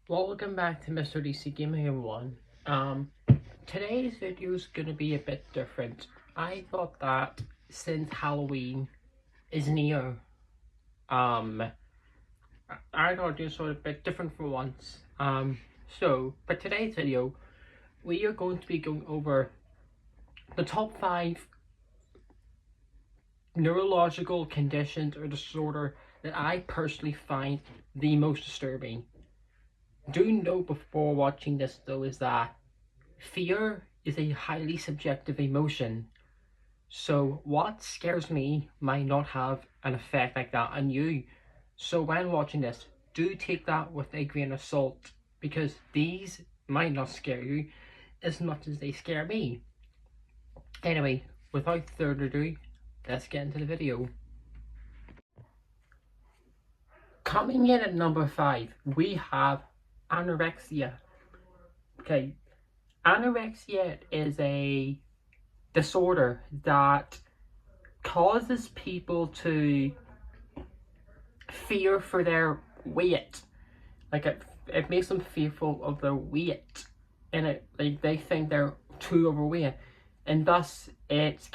Welcome back to Mr. DC Gaming everyone. Today's video is gonna be a bit different. I thought that since Halloween is near, I thought I'd do something a bit different for once. So for today's video, we are going to be going over the top 5 neurological conditions or disorder that I personally find the most disturbing. Do note before watching this though is that fear is a highly subjective emotion. So what scares me might not have an effect like that on you. So when watching this, do take that with a grain of salt, because these might not scare you as much as they scare me. Anyway, without further ado, let's get into the video. Coming in at number 5, we have anorexia. Okay, anorexia is a disorder that causes people to fear for their weight. Like it makes them fearful of their weight, and they think they're too overweight, and thus it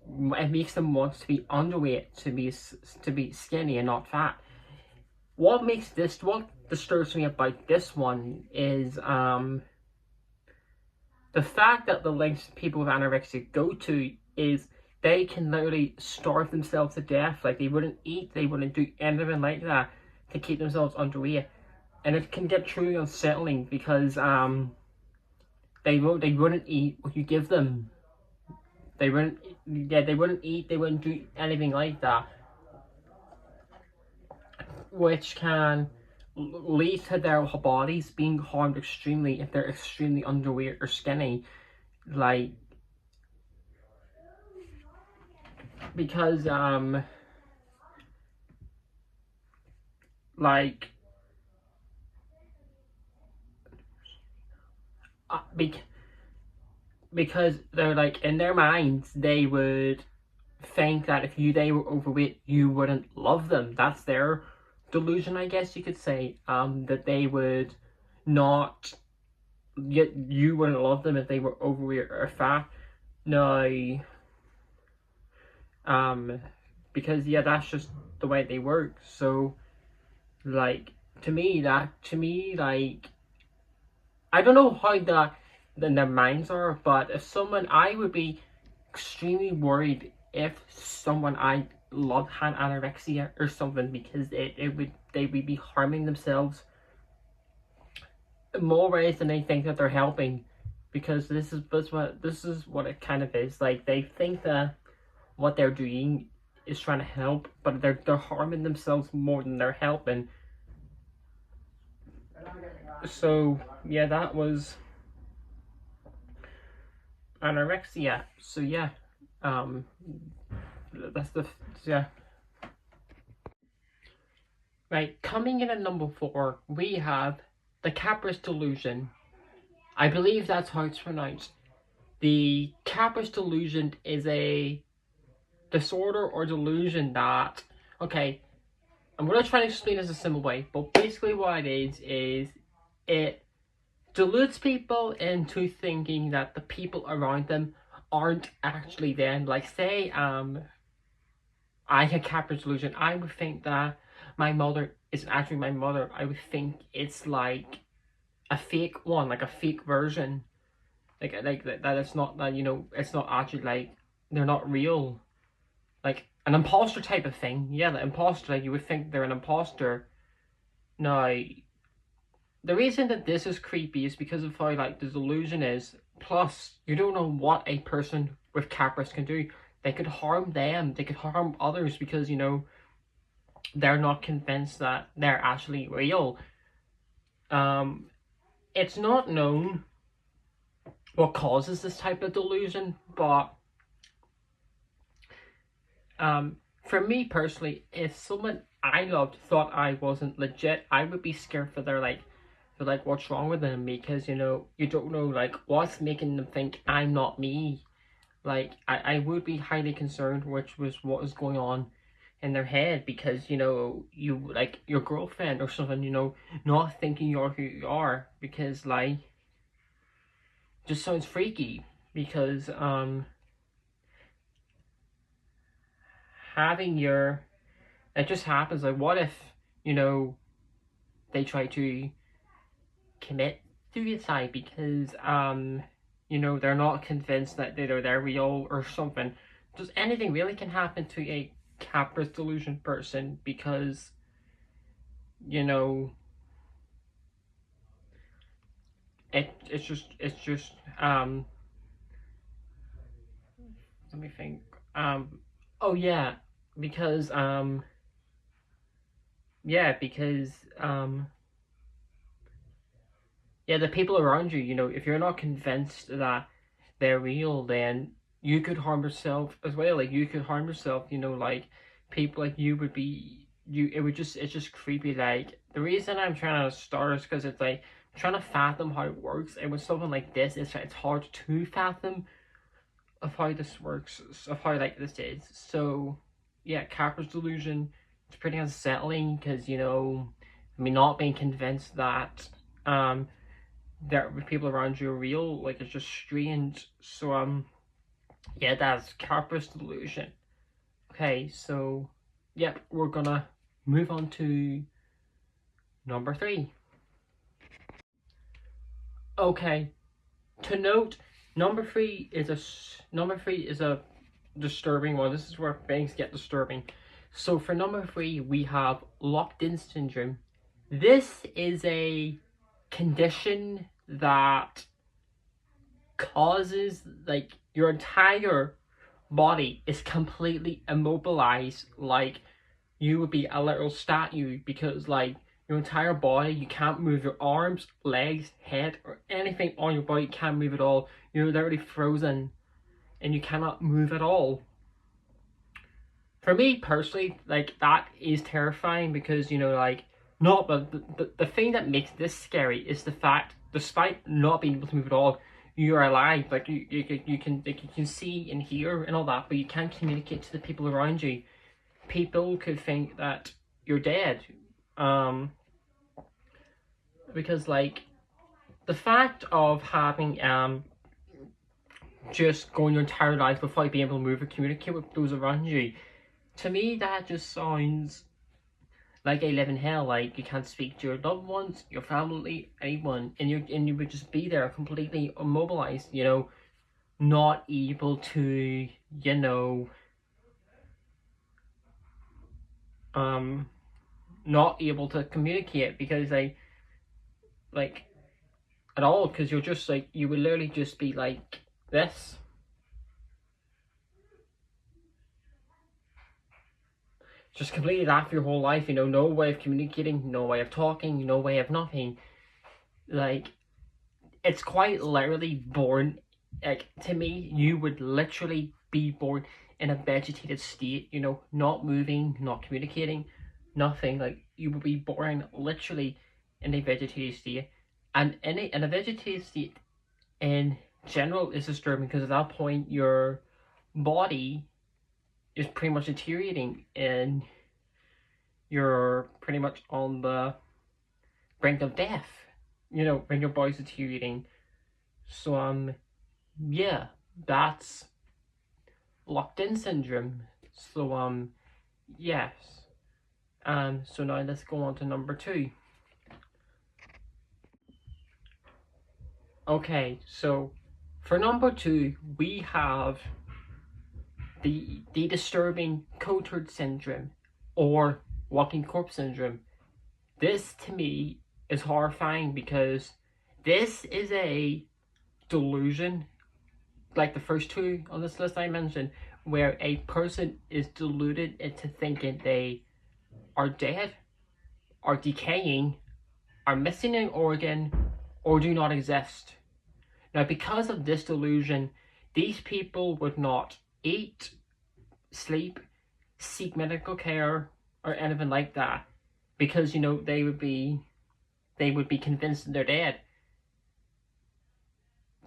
makes them want to be underweight, to be skinny and not fat. What disturbs me about this one is the fact that the lengths people with anorexia go to is they can literally starve themselves to death. Like they wouldn't eat, they wouldn't do anything like that to keep themselves underweight, and it can get truly unsettling because they wouldn't eat what you give them. They wouldn't eat, they wouldn't do anything like that, which can lead to their bodies being harmed extremely if they're extremely underweight or skinny. Like, because because they're like, in their minds they would think that if they were overweight, you wouldn't love them. That's their delusion, I guess you could say. That they would not, you wouldn't love them if they were overweight or fat. No, because yeah, that's just the way they work. So, like, to me, like, I don't know how their minds are, but if someone, I would be extremely worried if someone I loved had anorexia or something, because they would be harming themselves in more ways than they think that they're helping. Because this is what it kind of is. Like, they think that what they're doing is trying to help, but they're harming themselves more than they're helping. So yeah, that was anorexia. So yeah, yeah. Right, coming in at number 4, we have the Capgras delusion. I believe that's how it's pronounced. The Capgras delusion is a disorder or delusion that, okay, I'm going to try to explain this a simple way, but basically what it is it deludes people into thinking that the people around them aren't actually them. Like, say, I had Capgras delusion, I would think that my mother isn't actually my mother. I would think it's like a fake one, like a fake version. Like that it's not, that, you know, it's not actually, like, they're not real. Like an imposter type of thing. Yeah, the imposter, like, you would think they're an imposter. Now, the reason that this is creepy is because of how, like, the delusion is. Plus, you don't know what a person with Capgras can do. They could harm them. They could harm others because, you know, they're not convinced that they're actually real. It's not known what causes this type of delusion, but for me personally, if someone I loved thought I wasn't legit, I would be scared for their, like, what's wrong with them, because, you know, you don't know, like, what's making them think I'm not me. Like, I would be highly concerned, which was what is going on in their head because, you know, you like your girlfriend or something, you know, not thinking you're who you are, because like just sounds freaky. Because having your, it just happens, like what if, you know, they try to commit suicide because you know, they're not convinced that they're real or something. Just anything really can happen to a Capgras delusion person, because, you know, it's just let me think. Oh yeah, because yeah, because yeah, the people around you, you know, if you're not convinced that they're real, then you could harm yourself as well. Like you could harm yourself, you know, like people like you would be, you, it would just, it's just creepy. Like the reason I'm trying to start is because it's like I'm trying to fathom how it works, and with something like this, it's hard to fathom of how this works, of how like this is. So yeah, Capgras delusion, it's pretty unsettling because, you know, I mean, not being convinced that that people around you are real, like it's just strange. So yeah, that's Capgras delusion. Okay, so yep, we're gonna move on to number 3. Okay, to note, number three is a disturbing one. This is where things get disturbing. So for number 3, we have locked-in syndrome. This is a condition that causes like your entire body is completely immobilized, like you would be a literal statue, because like your entire body, you can't move your arms, legs, head, or anything on your body. You can't move at all. You're literally frozen and you cannot move at all. For me personally, like that is terrifying because, you know, like not, but the thing that makes this scary is the fact, despite not being able to move at all, you're alive. Like you can see and hear and all that, but you can't communicate to the people around you. People could think that you're dead, because like the fact of having just going your entire life without being able to move or communicate with those around you, to me that just sounds like a living hell. Like you can't speak to your loved ones, your family, anyone, and you would just be there completely immobilized, you know, not able to, you know, not able to communicate because like at all, because you're just like, you would literally just be like this. Just completely that for your whole life, you know, no way of communicating, no way of talking, no way of nothing. Like, it's quite literally born, like, to me, you would literally be born in a vegetated state, you know, not moving, not communicating, nothing. Like, you would be born literally in a vegetated state. And in a vegetated state in general is disturbing because at that point, your body is pretty much deteriorating and you're pretty much on the brink of death, you know, when your body's deteriorating. So yeah, that's locked-in syndrome. So yes. So now let's go on to number 2. Okay, so for number 2 we have the disturbing Cotard syndrome, or walking corpse syndrome. This to me is horrifying because this is a delusion, like the first 2 on this list I mentioned, where a person is deluded into thinking they are dead, are decaying, are missing an organ, or do not exist. Now, because of this delusion, these people would not eat, sleep, seek medical care, or anything like that, because, you know, they would be convinced that they're dead.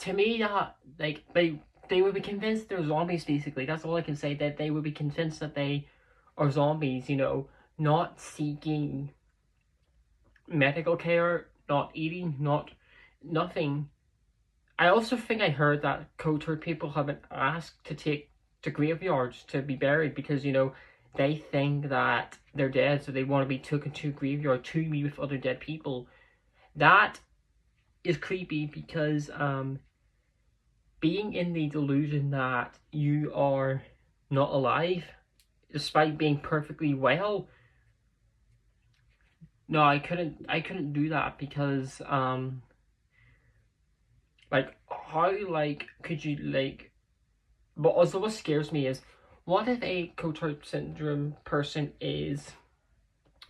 To me, that like they would be convinced they're zombies. Basically, that's all I can say. That they would be convinced that they or zombies, you know, not seeking medical care, not eating, nothing. I also think I heard that Cotard people have been asked to take to graveyards to be buried because, you know, they think that they're dead, so they want to be taken to a graveyard to be with other dead people. That is creepy because being in the delusion that you are not alive, despite being perfectly well. No, I couldn't do that because like how like could you like, but also what scares me is what if a Cotard syndrome person is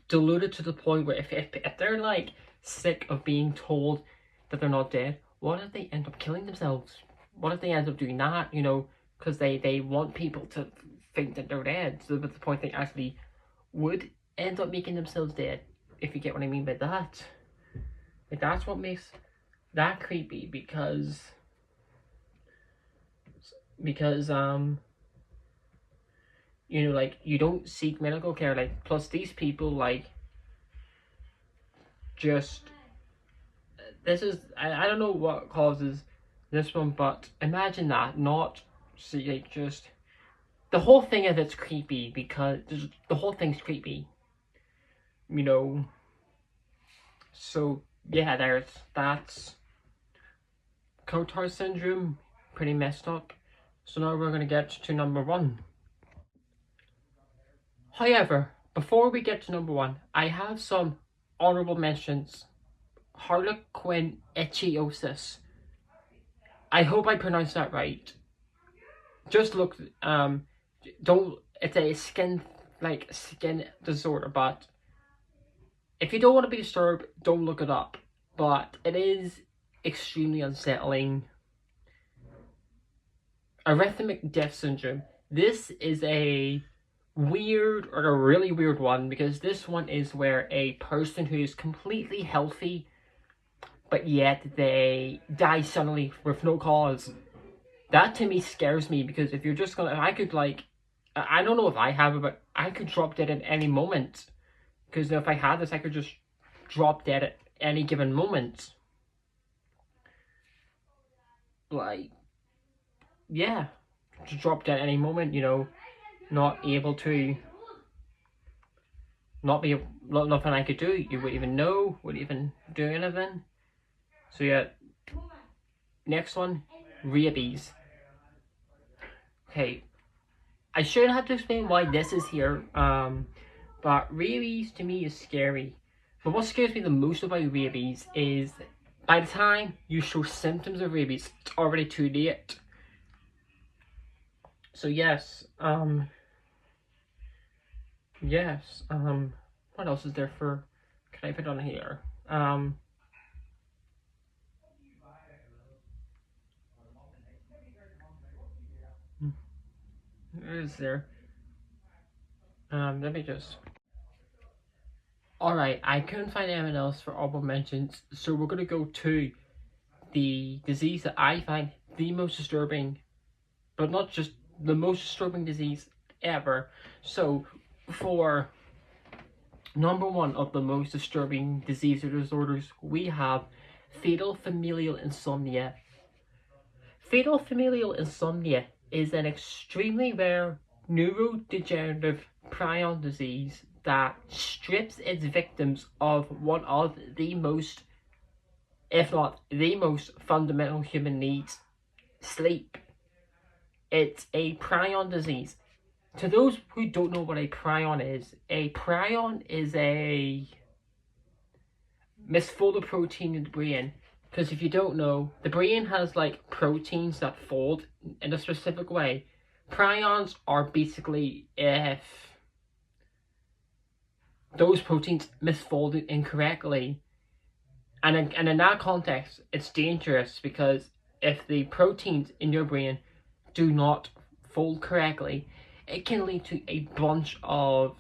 deluded to the point where if they're like sick of being told that they're not dead, what if they end up killing themselves? What if they end up doing that, you know, because they want people to think that they're dead, so at the point they actually would end up making themselves dead, if you get what I mean by that. Like, that's what makes that creepy, because you know, like, you don't seek medical care, like, plus these people, like, just, this is, I don't know what causes this one, but imagine that, not, see, like, just, the whole thing of it's creepy, because, the whole thing's creepy, you know, so, yeah, that's Cotard syndrome, pretty messed up. So now we're going to get to number 1. However, before we get to number 1, I have some honorable mentions. Harlequinitiosis. I hope I pronounced that right. Just look, don't, it's a skin disorder, but if you don't want to be disturbed, don't look it up. But it is extremely unsettling. Arrhythmic death syndrome. This is a weird, or a really weird one, because this one is where a person who is completely healthy, but yet they die suddenly with no cause. That to me scares me, because if you're just gonna, I could like, I don't know if I have it, but I could drop dead at any moment. Because if I had this, I could just drop dead at any given moment. Like, yeah, to drop dead at any moment, you know, not able to, nothing I could do, you wouldn't even know, wouldn't even do anything. So yeah, next one, rabies. Okay, I shouldn't have to explain why this is here, but rabies to me is scary. But what scares me the most about rabies is by the time you show symptoms of rabies, it's already too late. So yes, what else is there for, can I put on here? Where is there? Let me just... Alright, I couldn't find anyone else for honorable mentions, so we're gonna go to the disease that I find the most disturbing, but not just the most disturbing disease ever. So, for number 1 of the most disturbing disease or disorders, we have fatal familial insomnia. Fatal familial insomnia is an extremely rare neurodegenerative prion disease that strips its victims of one of the most, if not the most, fundamental human needs: sleep. It's a prion disease. To those who don't know what a prion is a misfolded protein in the brain. Because if you don't know, the brain has like proteins that fold in a specific way. Prions are basically if those proteins misfolded incorrectly. And in that context, it's dangerous, because if the proteins in your brain do not fold correctly, it can lead to a bunch of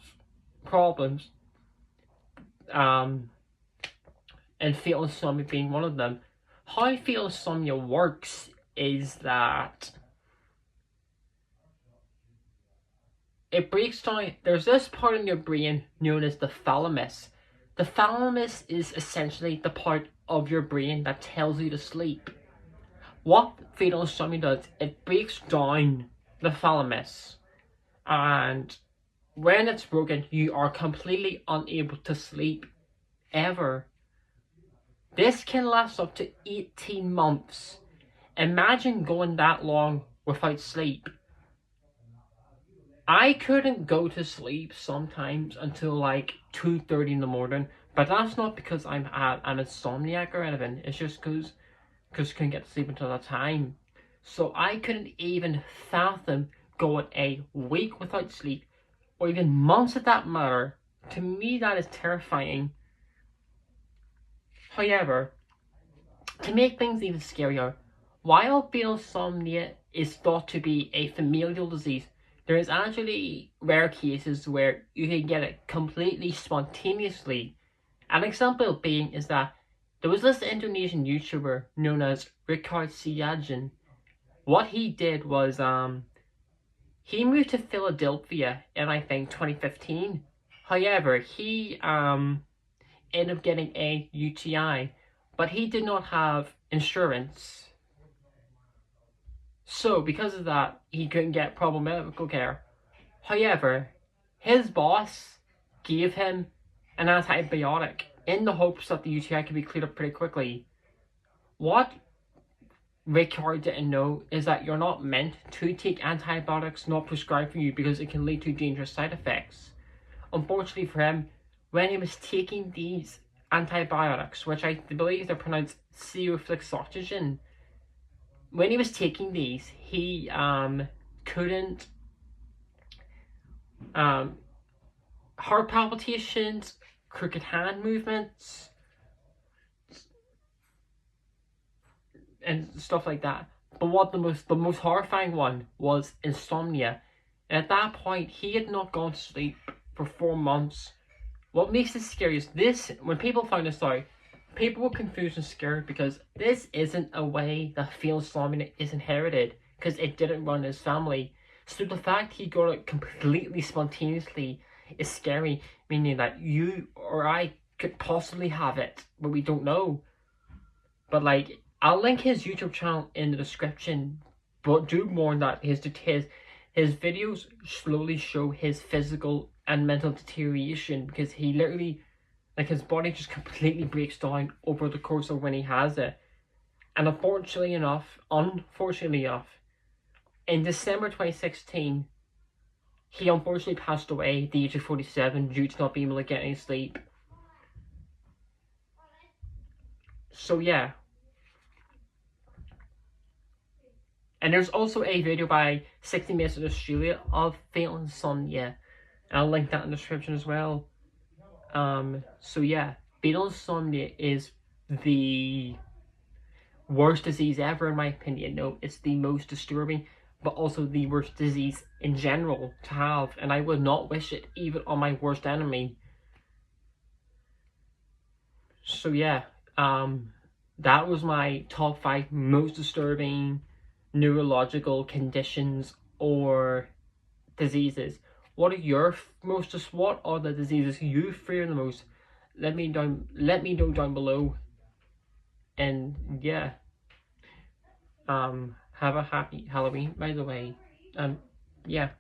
problems. And fatal insomnia being one of them. How fatal insomnia works is that it breaks down. There's this part in your brain known as the thalamus. The thalamus is essentially the part of your brain that tells you to sleep. What fatal insomnia does, it breaks down the thalamus, and when it's broken, you are completely unable to sleep ever. This can last up to 18 months. Imagine going that long without sleep. I couldn't go to sleep sometimes until like 2:30 in the morning, but that's not because I'm an insomniac or anything. It's just because couldn't get to sleep until that time. So I couldn't even fathom going a week without sleep, or even months at that matter. To me, that is terrifying. However, to make things even scarier, while fatal insomnia is thought to be a familial disease, there is actually rare cases where you can get it completely spontaneously. An example being is that there was this Indonesian YouTuber known as Cotard. What he did was he moved to Philadelphia in I think 2015. However, he ended up getting a UTI, but he did not have insurance. So because of that, he couldn't get proper medical care. However, his boss gave him an antibiotic in the hopes that the UTI could be cleared up pretty quickly. What Ricard didn't know is that you're not meant to take antibiotics not prescribed for you because it can lead to dangerous side effects. Unfortunately for him, when he was taking these antibiotics, which I believe they're pronounced serofloxacin, when he was taking these, he couldn't heart palpitations, crooked hand movements, and stuff like that. But what the most horrifying one was insomnia. And at that point, he had not gone to sleep for 4 months. What makes this scary is this, when people found this out, people were confused and scared because this isn't a way that fatal insomnia is inherited, because it didn't run in his family. So the fact he got it completely spontaneously is scary, meaning that you or I could possibly have it, but we don't know. But like, I'll link his YouTube channel in the description, but do warn that his videos slowly show his physical and mental deterioration, because he literally, like, his body just completely breaks down over the course of when he has it. And unfortunately enough, in December 2016, he unfortunately passed away at the age of 47 due to not being able to get any sleep. So yeah. And there's also a video by 60 Minutes in Australia of fatal insomnia. And I'll link that in the description as well. So yeah, fatal insomnia is the worst disease ever in my opinion. No, it's the most disturbing, but also the worst disease in general to have. And I would not wish it even on my worst enemy. So yeah, that was my top 5 most disturbing neurological conditions or diseases. What are the diseases you fear the most? Let me know down below. And yeah, have a happy Halloween, by the way. Yeah.